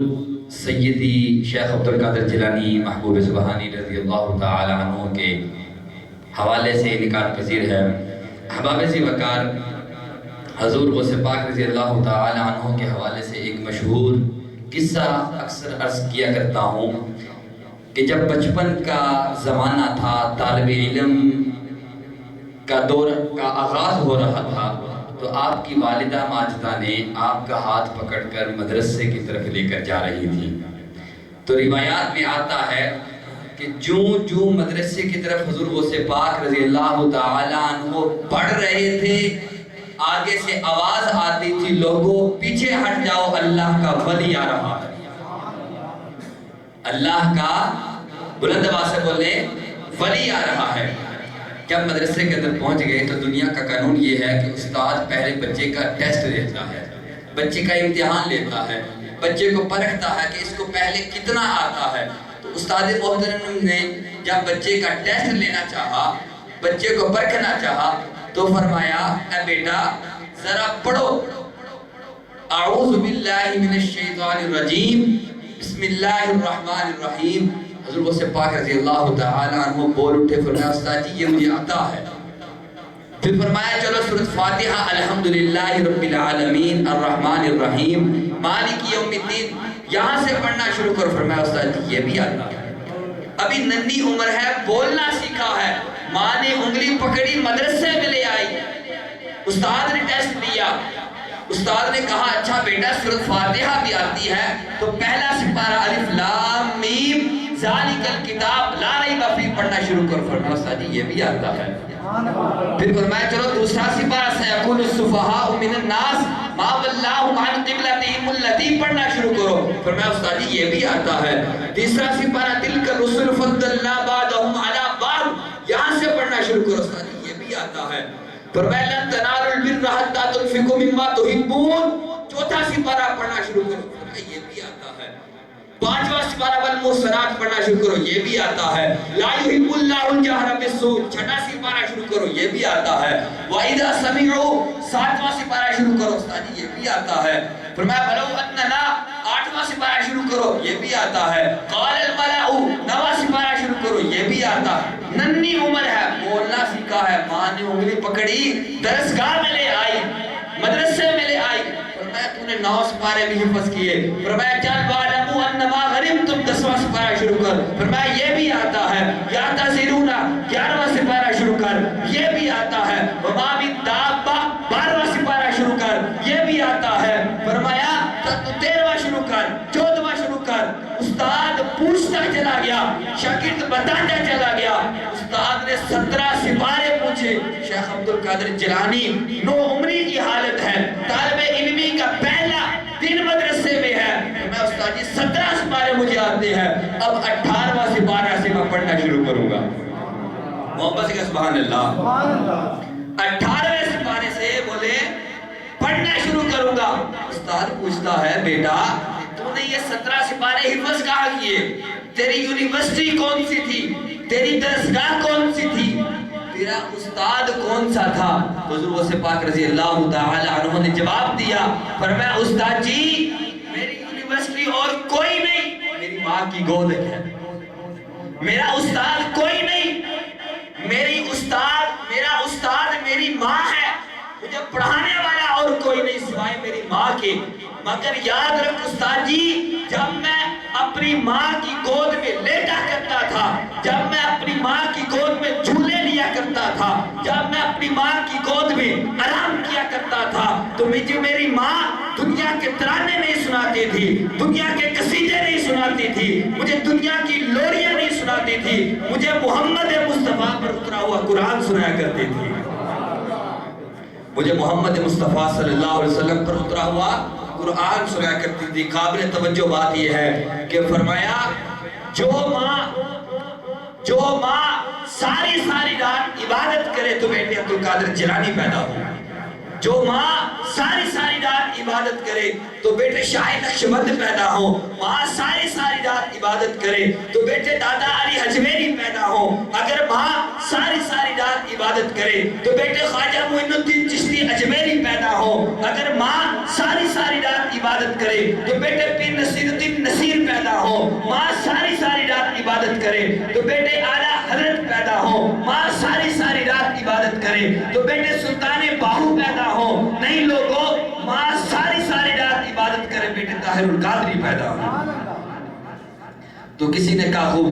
سیدی شیخ عبدالقادر جیلانی محبوب سبحانی رضی اللہ تعالی عنہ کے حوالے سے انعقاد پذیر ہے۔ احباب ذی وقار، حضور غوث پاک رضی اللہ تعالی عنہ کے حوالے سے ایک مشہور قصہ اکثر عرض کیا کرتا ہوں کہ جب بچپن کا زمانہ تھا، طالب علم کا دور کا آغاز ہو رہا تھا، تو آپ کی والدہ ماجدہ نے آپ کا ہاتھ پکڑ کر مدرسے کی طرف لے کر جا رہی تھی۔ تو روایات میں آتا ہے کہ جو مدرسے کی طرف حضور غوث پاک رضی اللہ تعالی عنہ پڑھ رہے تھے، آگے سے آواز آتی تھی، لوگوں پیچھے ہٹ جاؤ، اللہ کا ولی آ رہا ہے۔ اللہ کا بلند آواز سے بولے، ولی آ رہا ہے۔ جب مدرسے کے اندر پہنچ گئے تو دنیا کا قانون یہ ہے کہ استاد پہلے بچے کا ٹیسٹ لیتا ہے، بچے کا امتحان لیتا ہے، بچے کو پرکھتا ہے کہ اس کو پہلے کتنا آتا ہے۔ تو استاد محترم نے جب بچے کا ٹیسٹ لینا چاہا، بچے کو پرکھنا چاہا، تو فرمایا، اے بیٹا ذرا پڑھو، اعوذ باللہ من الشیطان الرجیم، بسم اللہ الرحمن الرحیم۔ حضور غوث پاک رضی اللہ تعالی عنہ بول اٹھے، فرمایا استاد جی یہ مجھے آتا ہے۔ پھر فرمایا چلو سورۃ فاتحہ، الحمدللہ رب العالمین الرحمن الرحیم مالک یوم الدین، یہاں سے پڑھنا شروع کرو۔ فرمایا استاد جی یہ بھی آتا ہے۔ ابھی ننھی عمر ہے، بولنا سیکھا ہے، ماں نے انگلی پکڑی، مدرسے میں لے آئی، استاد نے ٹیسٹ لیا، استاد نے کہا اچھا بیٹا سورۃ فاتحہ بھی آتی ہے، تو پہلا سپارہ الف لام میم ذالک الکتاب لا ریب فیہ پڑھنا شروع کر۔ فرمایا استاد جی یہ بھی آتا ہے۔ پھر فرمایا چلو دوسرا سپارہ سیقول السفہاء من الناس ما ولاھم عن قبلتہم التی پڑھنا شروع کرو۔ فرمایا استاد جی یہ بھی آتا ہے۔ تیسرا سپارہ تلک الرسل فضلنا بعضهم علی بعض، یہاں سے پڑھنا شروع کرو۔ استاد جی یہ بھی آتا ہے۔ فرمایا لن تنالوا البر حتی تنفقوا مما تحبون، چوتھا سپارہ پڑھنا شروع کرو۔ فرمایا یہ بھی آتا ہے۔ پانچواں سپارہ والمحصنات پڑھنا شروع کرو، یہ بھی آتا ہے۔ لا یحب اللہ الجہر بالسوء، چھٹا سپارہ شروع کرو، یہ بھی آتا ہے۔ وَإِذَا سَمِعُوا، ساتواں سپارہ شروع کرو، استاد جی یہ بھی آتا ہے۔ فرمایا بلو اننا، آٹھواں سپارہ شروع کرو، یہ بھی آتا ہے۔ قال الملأ، نواں سپارہ شروع کرو، یہ بھی آتا ہے۔ ننھی عمر ہے، بولنا سیکھا ہے، ماں نے انگلی پکڑی، درسگاہ میں لے آئی، مدرسے میں لے آئی۔ فرمایا تو نے 9 سپارے بھی حفظ کیے۔ فرمایا چل وَعْلَمُوا أَنَّمَا غَنِمْتُمْ، 10واں سپارہ شروع کر۔ فرمایا یہ بھی آتا ہے۔ يَعْتَذِرُونَ، 11واں سپارہ شروع کر، یہ بھی آتا ہے۔ وَمَا مِن دَابَّةٍ، 12واں سپارہ شروع کر، یہ بھی آتا ہے۔ فرمایا 13واں شروع کر، 14واں شروع کر۔ استاد پوچھتا چلا گیا، شاگرد بتاتا چلا گیا۔ استاد نے 17 سپارے پوچھے۔ شیخ عبدالقادر جیلانی 9 عمری کی حالت ہے، طالب علمی کا پہلا دن مدرسے میں ہے۔ میں استاد جی 17 سپارے مجھے آتے ہیں، اب 18واں سپارہ سے میں پڑھنا شروع کروں گا۔ محبت سے سبحان اللہ۔ 18ویں سپارے سے بولے پڑھنا شروع کروں گا۔ استاد پوچھتا ہے بیٹا تو نے یہ 17 سپارے حفظ کہاں کیے؟ تیری یونیورسٹی کون سی تھی؟ تیری درسگاہ کون سی تھی؟ تیرا استاد کون سا تھا؟ حضور غوث پاک رضی اللہ تعالی عنہ نے جواب دیا، فرمایا استاد جی میری یونیورسٹی اور کوئی نہیں، میری ماں کی گود ہے۔ میرا استاد کوئی نہیں، میرا استاد میری ماں ہے، مجھے پڑھانے والا اور کوئی نہیں سوائے میری ماں کے۔ مگر یاد رکھ استاد جی، جب میں اپنی ماں کی گود میں لیٹا کرتا تھا، جب میں اپنی ماں کی گود میں جھولے لیا کرتا تھا، جب میں اپنی ماں کی گود میں آرام کیا کرتا تھا، تو مجھے میری ماں دنیا کے ترانے نہیں سناتی تھی، دنیا کے قصیدے نہیں سناتی تھی، مجھے دنیا کی لوریاں نہیں سناتی تھی، مجھے محمد مصطفیٰ پر اترا ہوا قرآن سنایا کرتی تھی، مجھے محمد مصطفیٰ صلی اللہ علیہ وسلم پر اترا ہوا قرآن سنایا کرتی تھی۔ قابل توجہ بات یہ ہے کہ فرمایا جو ماں ساری رات عبادت کرے تو بیٹے عبدالقادر جیلانی پیدا ہو، جو ماں ساری رات عبادت کرے تو بیٹے شاہ نقشبند پیدا ہو، ماں ساری رات عبادت عبادت کرے تو بیٹے دادا علی حجویری پیدا ہو، اگر ماں ساری ساری رات عبادت کرے تو بیٹے خواجہ معین الدین چشتی اجمیری پیدا ہو، اگر ماں ساری ساری رات عبادت کرے تو بیٹے پیر نصیر الدین نصیر پیدا ہو، ماں ساری ساری رات عبادت کرے تو بیٹے اعلیٰ حضرت پیدا ہو، ماں ساری ساری رات عبادت کرے تو بیٹے سلطان باہو پیدا ہو، نہیں لوگوں ماں ساری ساری رات عبادت کرے بیٹے طاہر القادری پیدا ہو۔ تو کسی نے کہا خوب